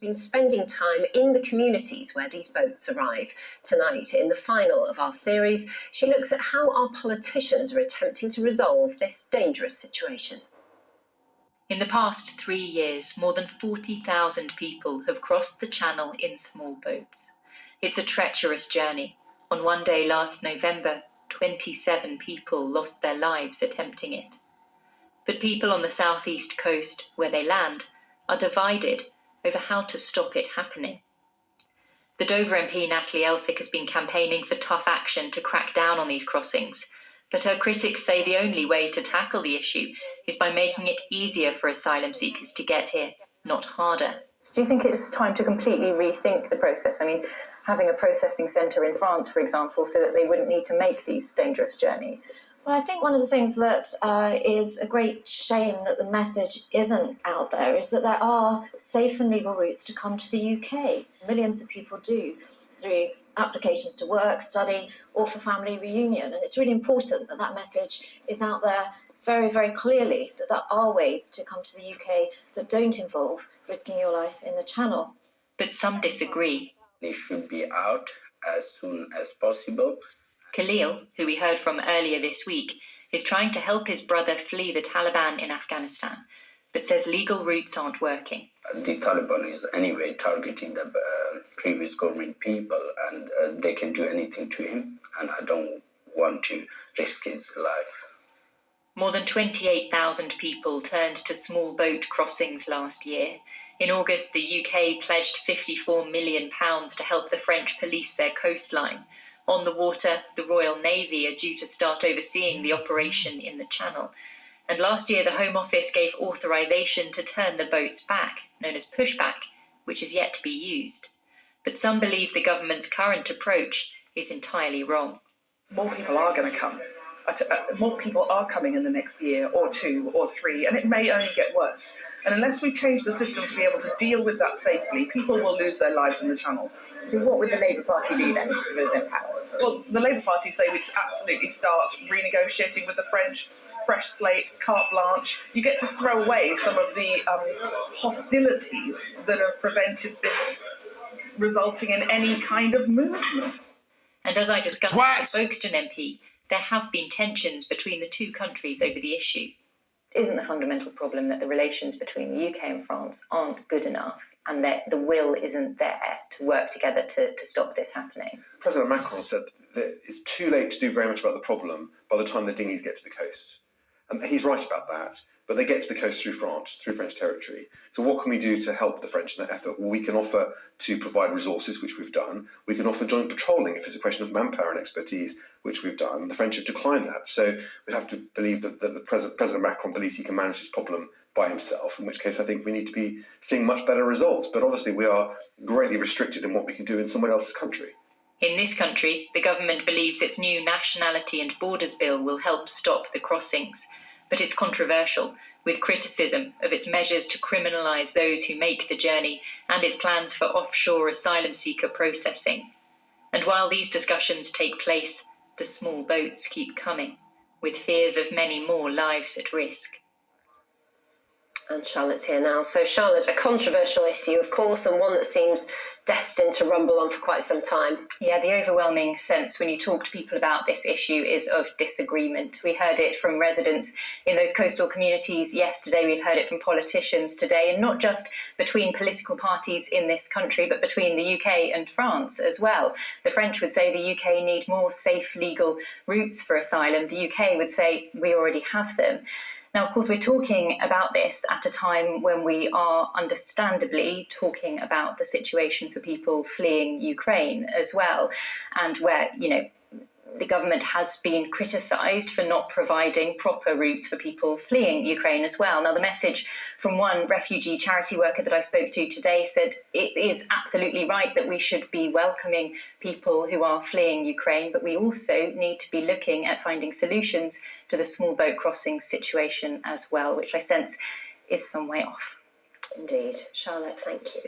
Been spending time in the communities where these boats arrive. Tonight, in the final of our series, she looks at how our politicians are attempting to resolve this dangerous situation. In the past 3 years, more than 40,000 people have crossed the channel in small boats. It's a treacherous journey. On one day last November, 27 people lost their lives attempting it. But people on the southeast coast, where they land, are divided over how to stop it happening. The Dover MP Natalie Elphicke has been campaigning for tough action to crack down on these crossings, but her critics say the only way to tackle the issue is by making it easier for asylum seekers to get here, not harder. Do you think it's time to completely rethink the process? I mean, having a processing centre in France, for example, so that they wouldn't need to make these dangerous journeys? Well, I think one of the things that is a great shame that the message isn't out there is that there are safe and legal routes to come to the UK. Millions of people do, through applications to work, study, or for family reunion. And it's really important that that message is out there very, very clearly, that there are ways to come to the UK that don't involve risking your life in the Channel. But some disagree. They should be out as soon as possible. Khalil, who we heard from earlier this week, is trying to help his brother flee the Taliban in Afghanistan, but says legal routes aren't working. The Taliban is anyway targeting the previous government people, and they can do anything to him, and I don't want to risk his life. More than 28,000 people turned to small boat crossings last year. In August, the UK pledged £54 million to help the French police their coastline. On the water, the Royal Navy are due to start overseeing the operation in the Channel. And last year, the Home Office gave authorisation to turn the boats back, known as pushback, which is yet to be used. But some believe the government's current approach is entirely wrong. More people are going to come. More people are coming in the next year or 2 or 3, and it may only get worse. And unless we change the system to be able to deal with that safely, people will lose their lives in the Channel. So what would the Labour Party do then if it was in power? Well, the Labour Party say we'd absolutely start renegotiating with the French, fresh slate, carte blanche. You get to throw away some of the hostilities that have prevented this resulting in any kind of movement. And as I discussed with the Folkestone MP, there have been tensions between the two countries over the issue. Isn't the fundamental problem that the relations between the UK and France aren't good enough, and that the will isn't there to work together to stop this happening? President Macron said that it's too late to do very much about the problem by the time the dinghies get to the coast. And he's right about that, but they get to the coast through France, through French territory. So what can we do to help the French in that effort? Well, we can offer to provide resources, which we've done. We can offer joint patrolling if it's a question of manpower and expertise, which we've done. The French have declined that. So we have to believe that the President Macron believes he can manage this problem by himself, in which case I think we need to be seeing much better results. But obviously we are greatly restricted in what we can do in someone else's country. In this country, the government believes its new Nationality and Borders Bill will help stop the crossings. But it's controversial, with criticism of its measures to criminalise those who make the journey and its plans for offshore asylum seeker processing. And while these discussions take place, the small boats keep coming, with fears of many more lives at risk. And Charlotte's here now. So Charlotte, a controversial issue, of course, and one that seems destined to rumble on for quite some time. Yeah, the overwhelming sense when you talk to people about this issue is of disagreement. We heard it from residents in those coastal communities yesterday. We've heard it from politicians today, and not just between political parties in this country, but between the UK and France as well. The French would say the UK need more safe legal routes for asylum. The UK would say we already have them. Now, of course, we're talking about this at a time when we are understandably talking about the situation for people fleeing Ukraine as well, and where, the government has been criticised for not providing proper routes for people fleeing Ukraine as well. Now, the message from one refugee charity worker that I spoke to today said it is absolutely right that we should be welcoming people who are fleeing Ukraine, but we also need to be looking at finding solutions to the small boat crossing situation as well, which I sense is some way off. Indeed. Charlotte, thank you.